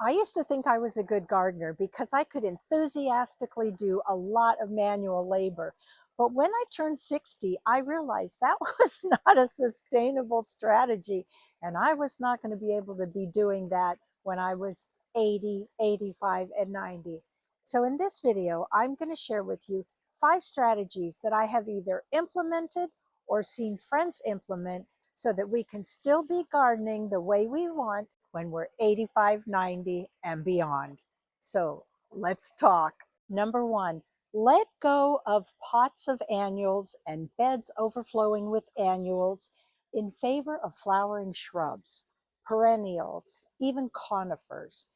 I used to think I was a good gardener because I could enthusiastically do a lot of manual labor. But when I turned 60, I realized that was not a sustainable strategy. And I was not going to be able to be doing that when I was 80, 85, and 90. So in this video, I'm going to share with you 5 strategies that I have either implemented or seen friends implement so that we can still be gardening the way we want when we're 85, 90, and beyond. So let's talk. Number 1, let go of pots of annuals and beds overflowing with annuals in favor of flowering shrubs, perennials, even conifers.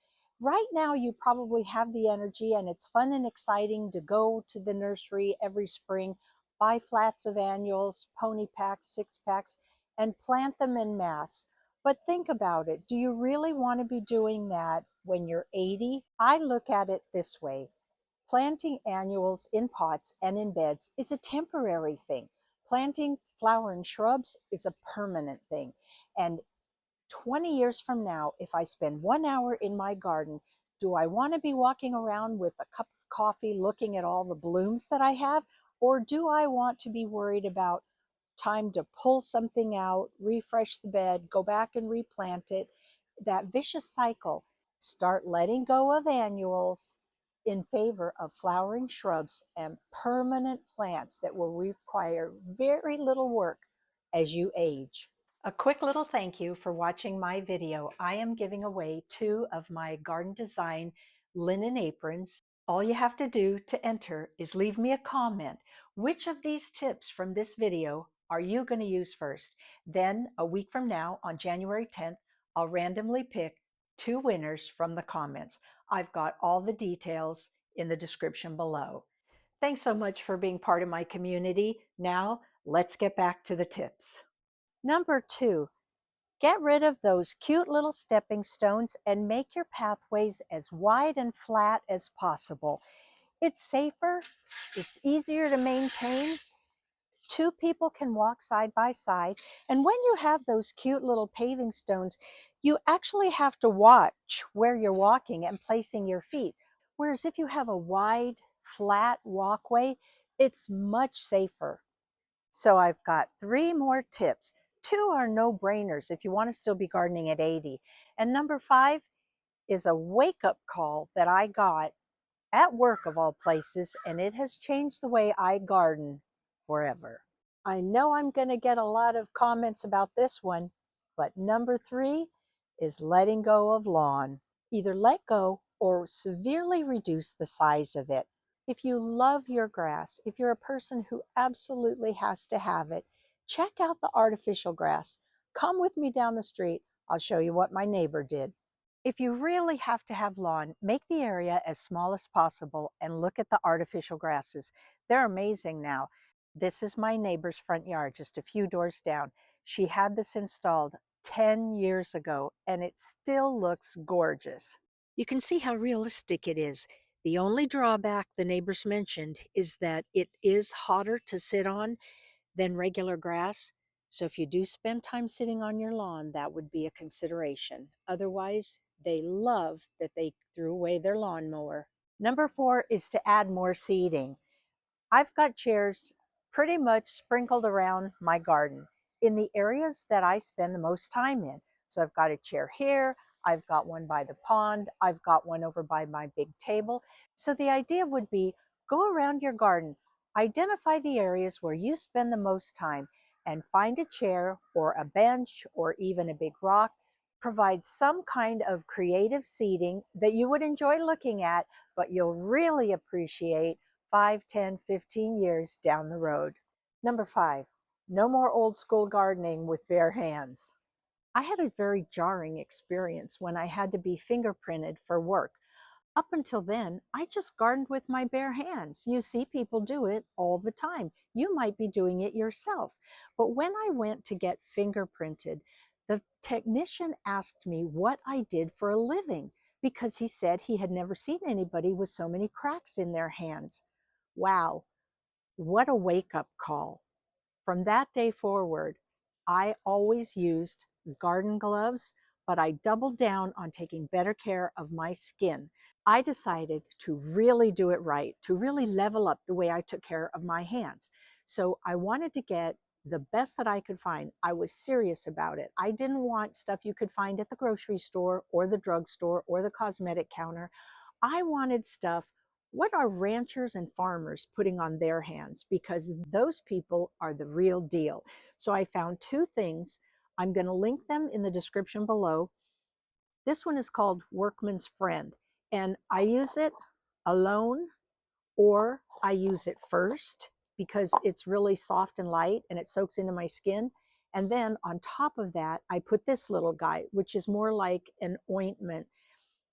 Right now, you probably have the energy and it's fun and exciting to go to the nursery every spring, buy flats of annuals, pony packs, 6 packs, and plant them in mass. But think about it. Do you really want to be doing that when you're 80? I look at it this way. Planting annuals in pots and in beds is a temporary thing. Planting flowering shrubs is a permanent thing. And 20 years from now, if I spend 1 hour in my garden, do I want to be walking around with a cup of coffee looking at all the blooms that I have? Or do I want to be worried about time to pull something out, refresh the bed, go back and replant it? That vicious cycle. Start letting go of annuals in favor of flowering shrubs and permanent plants that will require very little work as you age. A quick little thank you for watching my video. I am giving away 2 of my garden design linen aprons. All you have to do to enter is leave me a comment. Which of these tips from this video are you going to use first? Then a week from now, on January 10th, I'll randomly pick 2 winners from the comments. I've got all the details in the description below. Thanks so much for being part of my community. Now, let's get back to the tips. Number 2, get rid of those cute little stepping stones and make your pathways as wide and flat as possible. It's safer, it's easier to maintain. 2 people can walk side by side. And when you have those cute little paving stones, you actually have to watch where you're walking and placing your feet. Whereas if you have a wide, flat walkway, it's much safer. So I've got 3 more tips. 2 are no-brainers if you want to still be gardening at 80. And number 5 is a wake-up call that I got at work of all places, and it has changed the way I garden forever. I know I'm going to get a lot of comments about this one, but number 3 is letting go of lawn. Either let go or severely reduce the size of it. If you love your grass, if you're a person who absolutely has to have it, check out the artificial grass. Come with me down the street. I'll show you what my neighbor did. If you really have to have lawn, make the area as small as possible and look at the artificial grasses. They're amazing now. This is my neighbor's front yard, just a few doors down. She had this installed 10 years ago and it still looks gorgeous. You can see how realistic it is. The only drawback the neighbors mentioned is that it is hotter to sit on than regular grass. So if you do spend time sitting on your lawn, that would be a consideration. Otherwise, they love that they threw away their lawnmower. Number 4 is to add more seating. I've got chairs pretty much sprinkled around my garden in the areas that I spend the most time in. So I've got a chair here, I've got one by the pond, I've got one over by my big table. So the idea would be go around your garden, identify the areas where you spend the most time, and find a chair or a bench or even a big rock. Provide some kind of creative seating that you would enjoy looking at, but you'll really appreciate 5, 10, 15 years down the road. Number 5, no more old school gardening with bare hands. I had a very jarring experience when I had to be fingerprinted for work. Up until then, I just gardened with my bare hands. You see people do it all the time. You might be doing it yourself. But when I went to get fingerprinted, the technician asked me what I did for a living because he said he had never seen anybody with so many cracks in their hands. Wow, what a wake-up call. From that day forward, I always used garden gloves, but I doubled down on taking better care of my skin. I decided to really do it right, to really level up the way I took care of my hands. So I wanted to get the best that I could find. I was serious about it. I didn't want stuff you could find at the grocery store or the drugstore or the cosmetic counter. I wanted stuff. What are ranchers and farmers putting on their hands? Because those people are the real deal. So I found two things. I'm going to link them in the description below. This one is called Workman's Friend, and I use it alone or I use it first because it's really soft and light and it soaks into my skin. And then on top of that, I put this little guy, which is more like an ointment.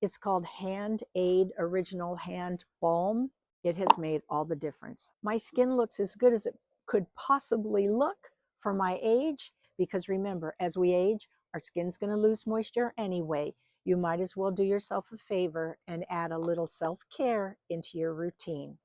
It's called Hand Aid Original Hand Balm. It has made all the difference. My skin looks as good as it could possibly look for my age, because remember, as we age, our skin's going to lose moisture anyway. You might as well do yourself a favor and add a little self-care into your routine.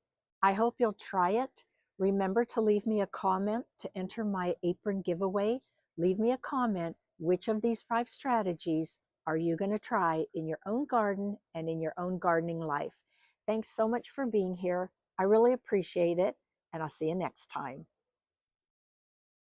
I hope you'll try it. Remember to leave me a comment to enter my apron giveaway. Leave me a comment. Which of these 5 strategies are you going to try in your own garden and in your own gardening life? Thanks so much for being here. I really appreciate it, and I'll see you next time.